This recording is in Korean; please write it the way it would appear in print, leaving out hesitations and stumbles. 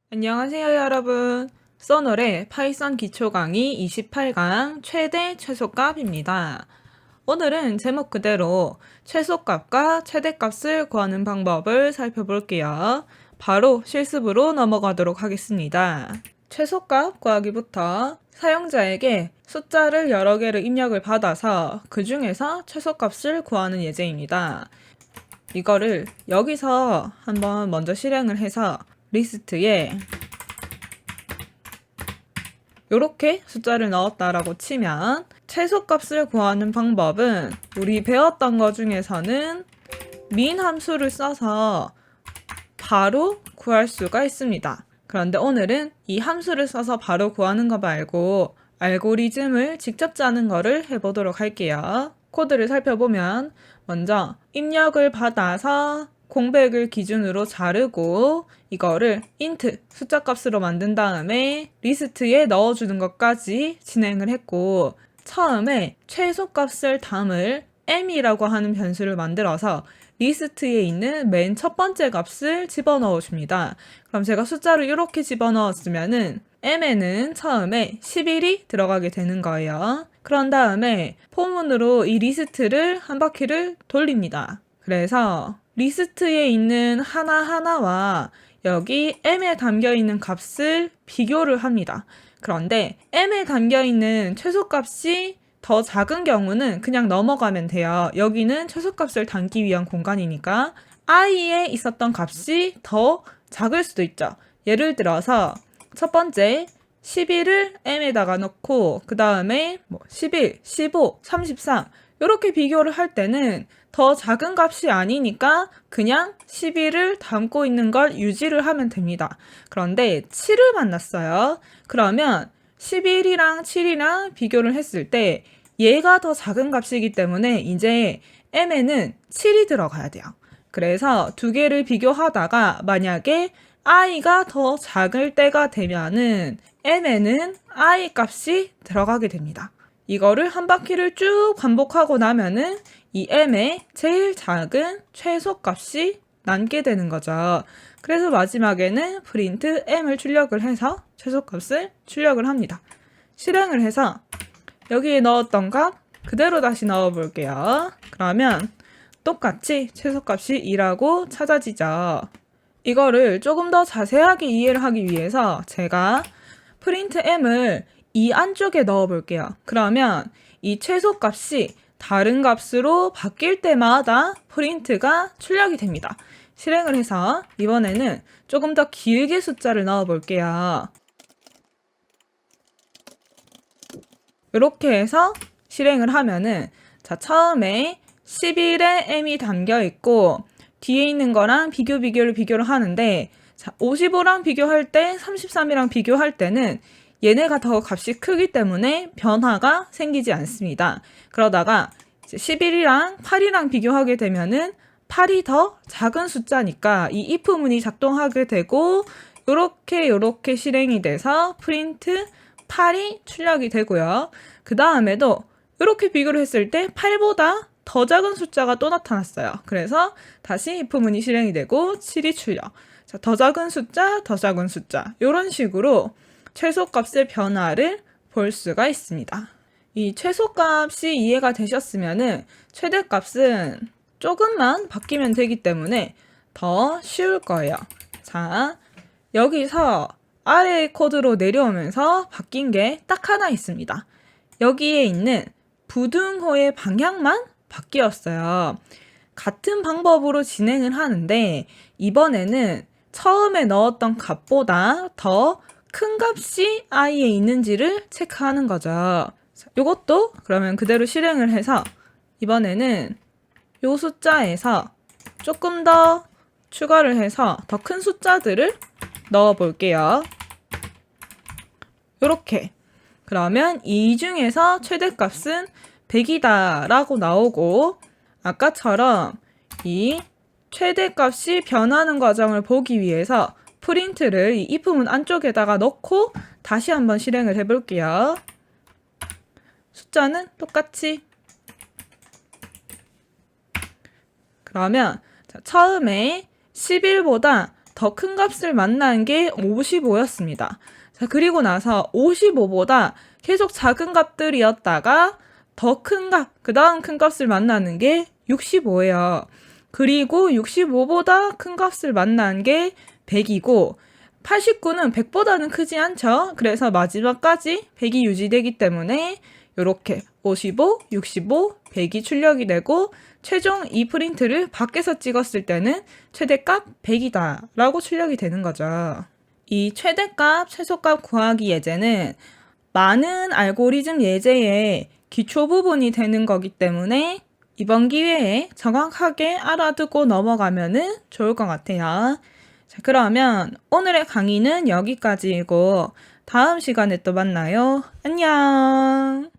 안녕하세요, 여러분. 써널의 파이썬 기초 강의 28강 최대 최소값입니다. 오늘은 제목 그대로 최소값과 최대값을 구하는 방법을 살펴볼게요. 바로 실습으로 넘어가도록 하겠습니다. 최소값 구하기부터 사용자에게 숫자를 여러 개를 입력을 받아서 그 중에서 최소값을 구하는 예제입니다. 이거를 여기서 한번 먼저 실행을 해서 리스트에 이렇게 숫자를 넣었다라고 치면 최소값을 구하는 방법은 우리 배웠던 것 중에서는 min 함수를 써서 바로 구할 수가 있습니다. 그런데 오늘은 이 함수를 써서 바로 구하는 거 말고 알고리즘을 직접 짜는 거를 해보도록 할게요. 코드를 살펴보면 먼저 입력을 받아서 공백을 기준으로 자르고 이거를 int 숫자 값으로 만든 다음에 리스트에 넣어주는 것까지 진행을 했고, 처음에 최소값을 담을 m이라고 하는 변수를 만들어서 리스트에 있는 맨 첫 번째 값을 집어넣어 줍니다. 그럼 제가 숫자를 이렇게 집어넣었으면은 m에는 처음에 11이 들어가게 되는 거예요. 그런 다음에 포문으로 이 리스트를 한 바퀴를 돌립니다. 그래서 리스트에 있는 하나하나와 여기 m에 담겨있는 값을 비교를 합니다. 그런데 m에 담겨있는 최소값이 더 작은 경우는 그냥 넘어가면 돼요. 여기는 최소값을 담기 위한 공간이니까 i에 있었던 값이 더 작을 수도 있죠. 예를 들어서 첫 번째 11을 m에다가 넣고 그 다음에 11, 15, 33 이렇게 비교를 할 때는 더 작은 값이 아니니까 그냥 11을 담고 있는 걸 유지를 하면 됩니다. 그런데 7을 만났어요. 그러면 11이랑 7이랑 비교를 했을 때 얘가 더 작은 값이기 때문에 이제 m에는 7이 들어가야 돼요. 그래서 두 개를 비교하다가 만약에 i가 더 작을 때가 되면은 m에는 i 값이 들어가게 됩니다. 이거를 한 바퀴를 쭉 반복하고 나면은 이 m의 제일 작은 최소값이 남게 되는 거죠. 그래서 마지막에는 print m을 출력을 해서 최소값을 출력을 합니다. 실행을 해서 여기에 넣었던 값 그대로 다시 넣어 볼게요. 그러면 똑같이 최소값이 2라고 찾아지죠. 이거를 조금 더 자세하게 이해를 하기 위해서 제가 print m을 이 안쪽에 넣어 볼게요. 그러면 이 최소값이 다른 값으로 바뀔 때마다 프린트가 출력이 됩니다. 실행을 해서 이번에는 조금 더 길게 숫자를 넣어 볼게요. 이렇게 해서 실행을 하면은 자, 처음에 11에 m이 담겨 있고 뒤에 있는 거랑 비교를 하는데 자, 55랑 비교할 때 33이랑 비교할 때는 얘네가 더 값이 크기 때문에 변화가 생기지 않습니다. 그러다가 11이랑 8이랑 비교하게 되면은 8이 더 작은 숫자니까 이 if문이 작동하게 되고 요렇게 실행이 돼서 프린트 8이 출력이 되고요. 그 다음에도 이렇게 비교를 했을 때 8보다 더 작은 숫자가 또 나타났어요. 그래서 다시 if문이 실행이 되고 7이 출력. 자, 더 작은 숫자, 더 작은 숫자. 이런 식으로 최소값의 변화를 볼 수가 있습니다. 이 최소값이 이해가 되셨으면은 최대값은 조금만 바뀌면 되기 때문에 더 쉬울 거예요. 자, 여기서 아래의 코드로 내려오면서 바뀐 게 딱 하나 있습니다. 여기에 있는 부등호의 방향만 바뀌었어요. 같은 방법으로 진행을 하는데 이번에는 처음에 넣었던 값보다 더 큰 값이 i에 있는지를 체크하는 거죠. 이것도 그러면 그대로 실행을 해서 이번에는 이 숫자에서 조금 더 추가를 해서 더 큰 숫자들을 넣어 볼게요. 이렇게 그러면 이 중에서 최대값은 100이다 라고 나오고 아까처럼 이 최대값이 변하는 과정을 보기 위해서 프린트를 이 if문 안쪽에다가 넣고 다시 한번 실행을 해볼게요. 숫자는 똑같이 그러면 자, 처음에 11보다 더 큰 값을 만난 게 55였습니다. 자, 그리고 나서 55보다 계속 작은 값들이었다가 더 큰 값, 그 다음 큰 값을 만나는 게 65예요. 그리고 65보다 큰 값을 만난 게 100이고 89는 100보다는 크지 않죠? 그래서 마지막까지 100이 유지되기 때문에 이렇게 55, 65, 100이 출력이 되고 최종 이 프린트를 밖에서 찍었을 때는 최대값 100이다 라고 출력이 되는 거죠. 이 최대값, 최소값 구하기 예제는 많은 알고리즘 예제의 기초 부분이 되는 거기 때문에 이번 기회에 정확하게 알아두고 넘어가면 좋을 것 같아요. 자, 그러면 오늘의 강의는 여기까지이고 다음 시간에 또 만나요. 안녕!